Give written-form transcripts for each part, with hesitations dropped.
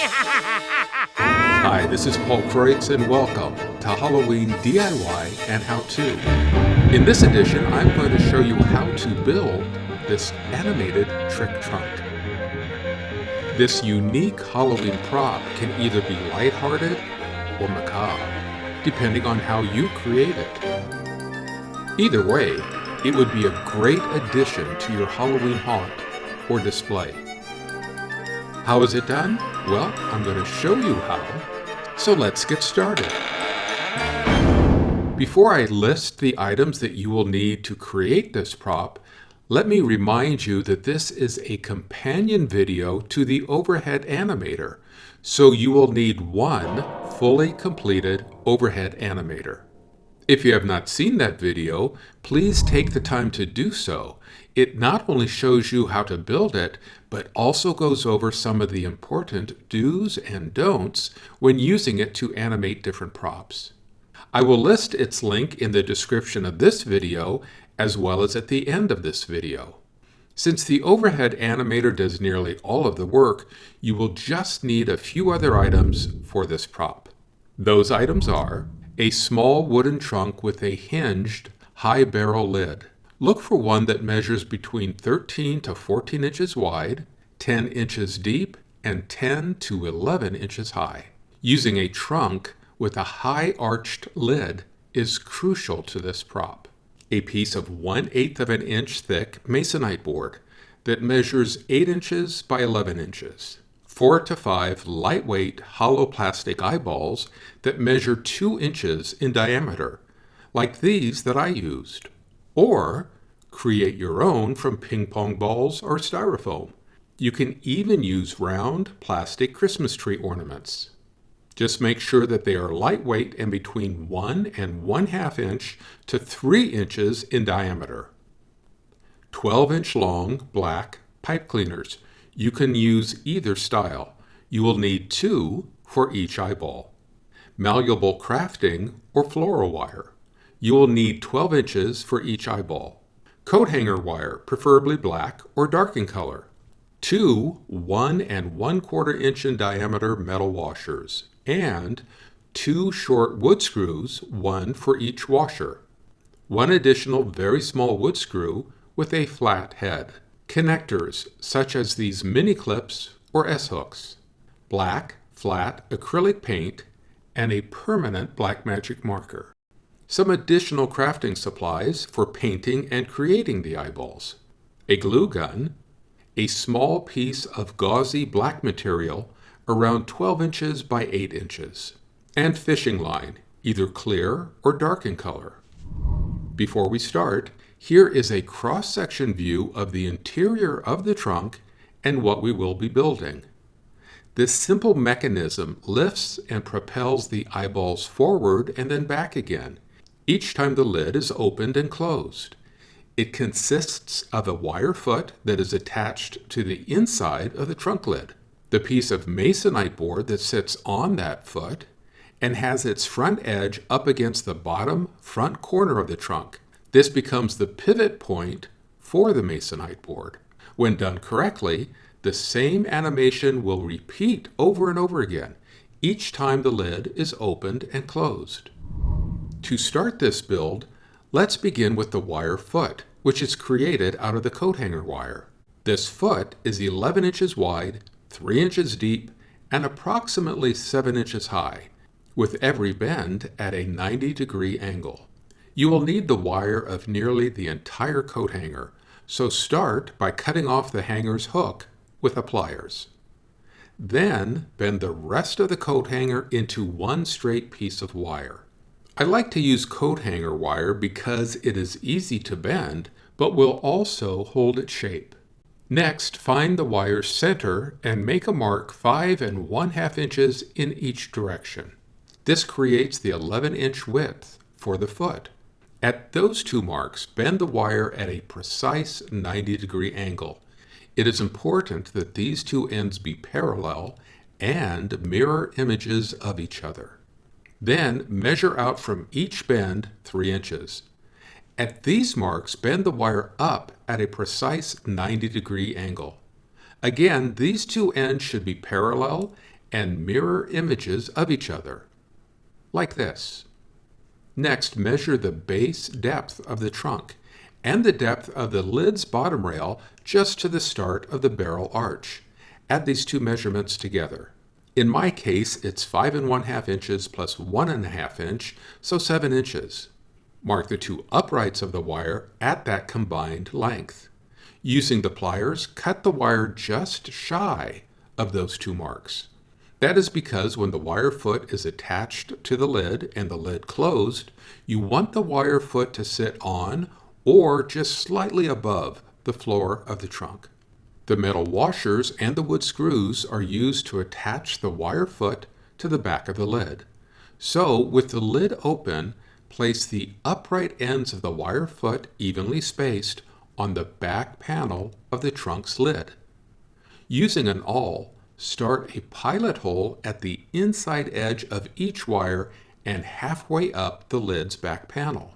Hi, this is Paul Croix, and welcome to Halloween DIY and How-To. In this edition, I'm going to show you how to build this animated trick trunk. This unique Halloween prop can either be lighthearted or macabre, depending on how you create it. Either way, it would be a great addition to your Halloween haunt or display. How is it done? Well, I'm going to show you how, so let's get started. Before I list the items that you will need to create this prop, let me remind you that this is a companion video to the Overhead Animator, so you will need one fully completed Overhead Animator. If you have not seen that video, please take the time to do so. It not only shows you how to build it, but also goes over some of the important do's and don'ts when using it to animate different props. I will list its link in the description of this video, as well as at the end of this video. Since the Overhead Animator does nearly all of the work, you will just need a few other items for this prop. Those items are a small wooden trunk with a hinged high barrel lid. Look for one that measures between 13 to 14 inches wide, 10 inches deep, and 10 to 11 inches high. Using a trunk with a high arched lid is crucial to this prop. A piece of 1/8 of an inch thick Masonite board that measures 8 inches by 11 inches. 4 to 5 lightweight hollow plastic eyeballs that measure 2 inches in diameter, like these that I used. Or create your own from ping pong balls or styrofoam. You can even use round plastic Christmas tree ornaments. Just make sure that they are lightweight and between 1 and 1/2 inch to 3 inches in diameter. 12-inch long black pipe cleaners. You can use either style. You will need 2 for each eyeball. Malleable crafting or floral wire. You will need 12 inches for each eyeball. Coat hanger wire, preferably black or dark in color. 2 1 1/4 inch in diameter metal washers. And 2 short wood screws, 1 for each washer. 1 additional very small wood screw with a flat head. Connectors, such as these mini clips or S-hooks. Black, flat acrylic paint, and a permanent Blackmagic marker. Some additional crafting supplies for painting and creating the eyeballs. A glue gun, a small piece of gauzy black material around 12 inches by 8 inches, and fishing line, either clear or dark in color. Before we start, here is a cross-section view of the interior of the trunk and what we will be building. This simple mechanism lifts and propels the eyeballs forward and then back again, each time the lid is opened and closed. It consists of a wire foot that is attached to the inside of the trunk lid, the piece of Masonite board that sits on that foot, and has its front edge up against the bottom front corner of the trunk. This becomes the pivot point for the Masonite board. When done correctly, the same animation will repeat over and over again, each time the lid is opened and closed. To start this build, let's begin with the wire foot, which is created out of the coat hanger wire. This foot is 11 inches wide, 3 inches deep, and approximately 7 inches high, with every bend at a 90-degree angle. You will need the wire of nearly the entire coat hanger, so start by cutting off the hanger's hook with the pliers. Then bend the rest of the coat hanger into one straight piece of wire. I like to use coat hanger wire because it is easy to bend, but will also hold its shape. Next, find the wire's center and make a mark 5 1/2 inches in each direction. This creates the 11-inch width for the foot. At those 2 marks, bend the wire at a precise 90-degree angle. It is important that these 2 ends be parallel and mirror images of each other. Then measure out from each bend 3 inches. At these marks, bend the wire up at a precise 90-degree angle. Again, these 2 ends should be parallel and mirror images of each other, like this. Next, measure the base depth of the trunk and the depth of the lid's bottom rail just to the start of the barrel arch. Add these two measurements together. In my case, it's 5 1/2 inches plus 1½ inch, so 7 inches. Mark the two uprights of the wire at that combined length. Using the pliers, cut the wire just shy of those two marks. That is because when the wire foot is attached to the lid and the lid closed, you want the wire foot to sit on or just slightly above the floor of the trunk. The metal washers and the wood screws are used to attach the wire foot to the back of the lid. So, with the lid open, place the upright ends of the wire foot evenly spaced on the back panel of the trunk's lid. Using an awl, start a pilot hole at the inside edge of each wire and halfway up the lid's back panel.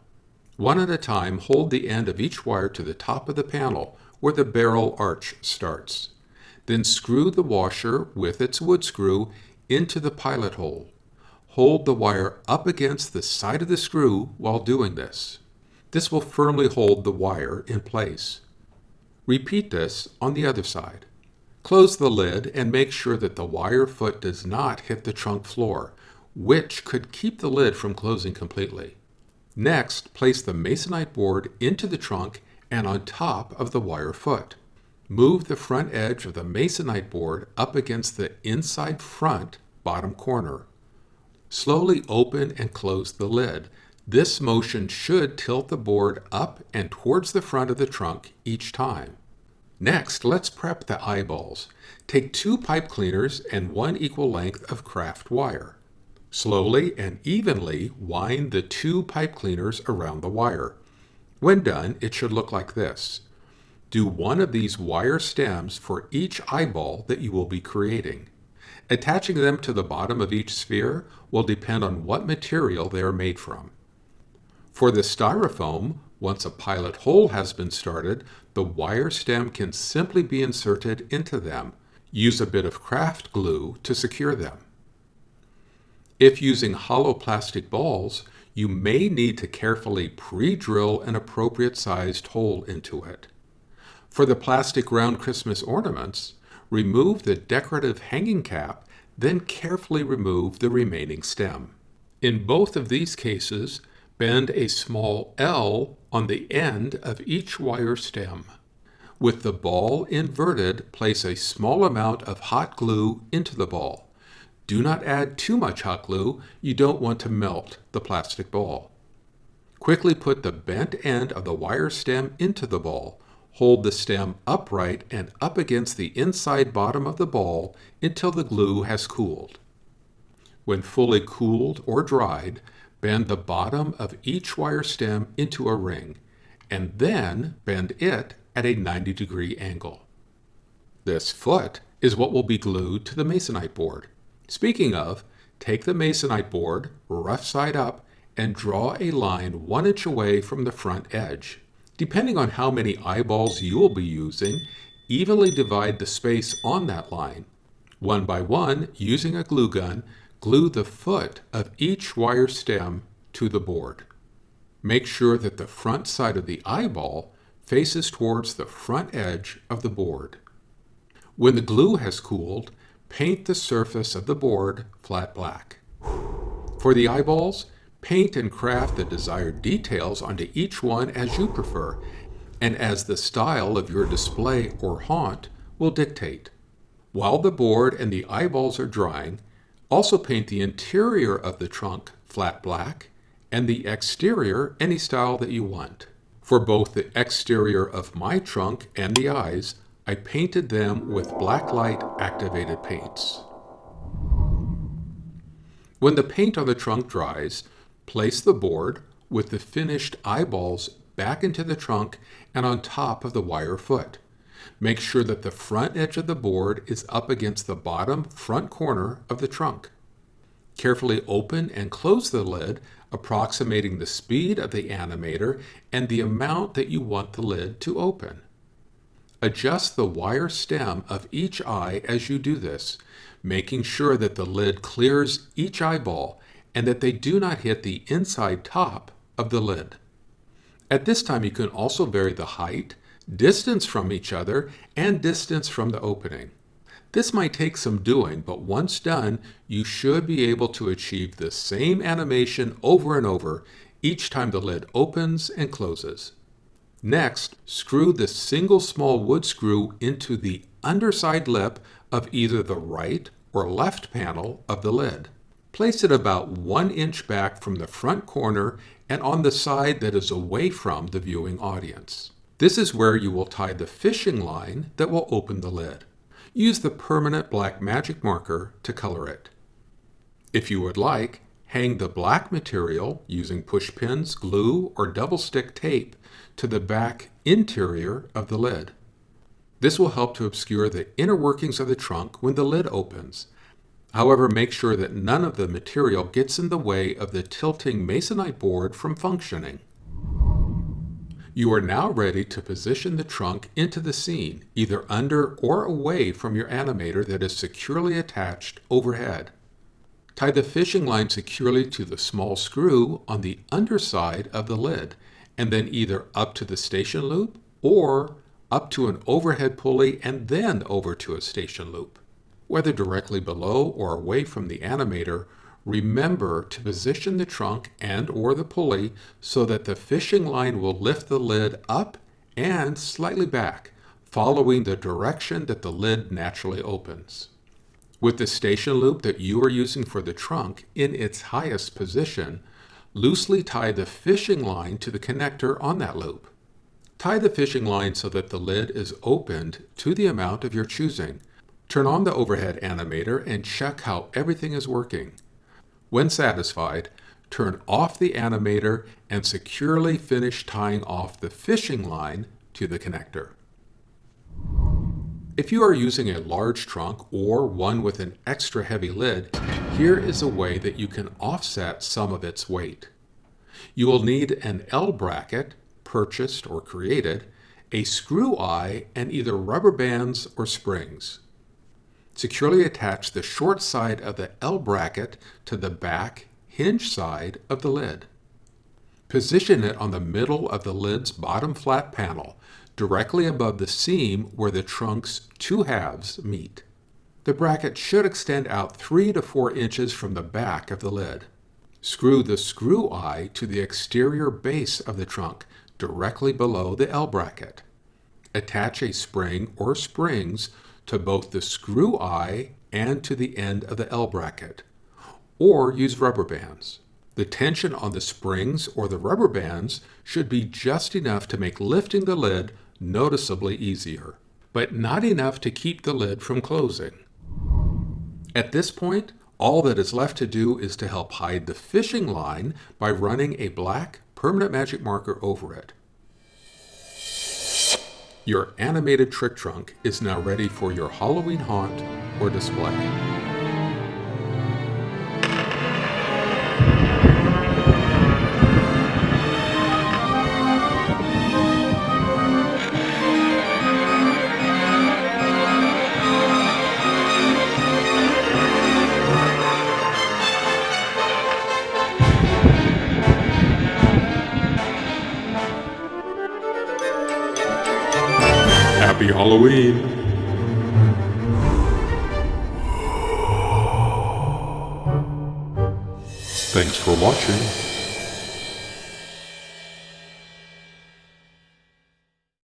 One at a time, hold the end of each wire to the top of the panel where the barrel arch starts. Then screw the washer with its wood screw into the pilot hole. Hold the wire up against the side of the screw while doing this. This will firmly hold the wire in place. Repeat this on the other side. Close the lid and make sure that the wire foot does not hit the trunk floor, which could keep the lid from closing completely. Next, place the Masonite board into the trunk and on top of the wire foot. Move the front edge of the Masonite board up against the inside front bottom corner. Slowly open and close the lid. This motion should tilt the board up and towards the front of the trunk each time. Next, let's prep the eyeballs. Take 2 pipe cleaners and 1 equal length of craft wire. Slowly and evenly wind the 2 pipe cleaners around the wire. When done, it should look like this. Do one of these wire stems for each eyeball that you will be creating. Attaching them to the bottom of each sphere will depend on what material they are made from. For the styrofoam, once a pilot hole has been started, the wire stem can simply be inserted into them. Use a bit of craft glue to secure them. If using hollow plastic balls, you may need to carefully pre-drill an appropriate sized hole into it. For the plastic round Christmas ornaments, remove the decorative hanging cap, then carefully remove the remaining stem. In both of these cases, bend a small L on the end of each wire stem. With the ball inverted, place a small amount of hot glue into the ball. Do not add too much hot glue, you don't want to melt the plastic ball. Quickly put the bent end of the wire stem into the ball. Hold the stem upright and up against the inside bottom of the ball until the glue has cooled. When fully cooled or dried, bend the bottom of each wire stem into a ring, and then bend it at a 90-degree angle. This foot is what will be glued to the Masonite board. Speaking of, take the Masonite board, rough side up, and draw a line 1 inch away from the front edge. Depending on how many eyeballs you will be using, evenly divide the space on that line. One by one, using a glue gun, glue the foot of each wire stem to the board. Make sure that the front side of the eyeball faces towards the front edge of the board. When the glue has cooled, paint the surface of the board flat black. For the eyeballs, paint and craft the desired details onto each one as you prefer, and as the style of your display or haunt will dictate. While the board and the eyeballs are drying, also paint the interior of the trunk flat black and the exterior any style that you want. For both the exterior of my trunk and the eyes, I painted them with blacklight activated paints. When the paint on the trunk dries, place the board with the finished eyeballs back into the trunk and on top of the wire foot. Make sure that the front edge of the board is up against the bottom front corner of the trunk. Carefully open and close the lid, approximating the speed of the animator and the amount that you want the lid to open. Adjust the wire stem of each eye as you do this, making sure that the lid clears each eyeball and that they do not hit the inside top of the lid. At this time, you can also vary the height, distance from each other, and distance from the opening. This might take some doing, but once done, you should be able to achieve the same animation over and over each time the lid opens and closes. Next, screw the single small wood screw into the underside lip of either the right or left panel of the lid. Place it about 1 inch back from the front corner and on the side that is away from the viewing audience. This is where you will tie the fishing line that will open the lid. Use the permanent black magic marker to color it. If you would like, hang the black material using push pins, glue, or double stick tape to the back interior of the lid. This will help to obscure the inner workings of the trunk when the lid opens. However, make sure that none of the material gets in the way of the tilting Masonite board from functioning. You are now ready to position the trunk into the scene, either under or away from your animator that is securely attached overhead. Tie the fishing line securely to the small screw on the underside of the lid, and then either up to the station loop or up to an overhead pulley and then over to a station loop. Whether directly below or away from the animator, remember to position the trunk and or the pulley so that the fishing line will lift the lid up and slightly back, following the direction that the lid naturally opens. With the station loop that you are using for the trunk in its highest position, loosely tie the fishing line to the connector on that loop. Tie the fishing line so that the lid is opened to the amount of your choosing. Turn on the Overhead Animator and check how everything is working. When satisfied, turn off the animator and securely finish tying off the fishing line to the connector. If you are using a large trunk or one with an extra heavy lid, here is a way that you can offset some of its weight. You will need an L bracket, purchased or created, a screw eye, and either rubber bands or springs. Securely attach the short side of the L bracket to the back hinge side of the lid. Position it on the middle of the lid's bottom flat panel, directly above the seam where the trunk's two halves meet. The bracket should extend out 3 to 4 inches from the back of the lid. Screw the screw eye to the exterior base of the trunk, directly below the L bracket. Attach a spring or springs to both the screw eye and to the end of the L bracket, or use rubber bands. The tension on the springs or the rubber bands should be just enough to make lifting the lid noticeably easier, but not enough to keep the lid from closing. At this point, all that is left to do is to help hide the fishing line by running a black permanent magic marker over it. Your animated trick trunk is now ready for your Halloween haunt or display. Happy Halloween! Thanks for watching.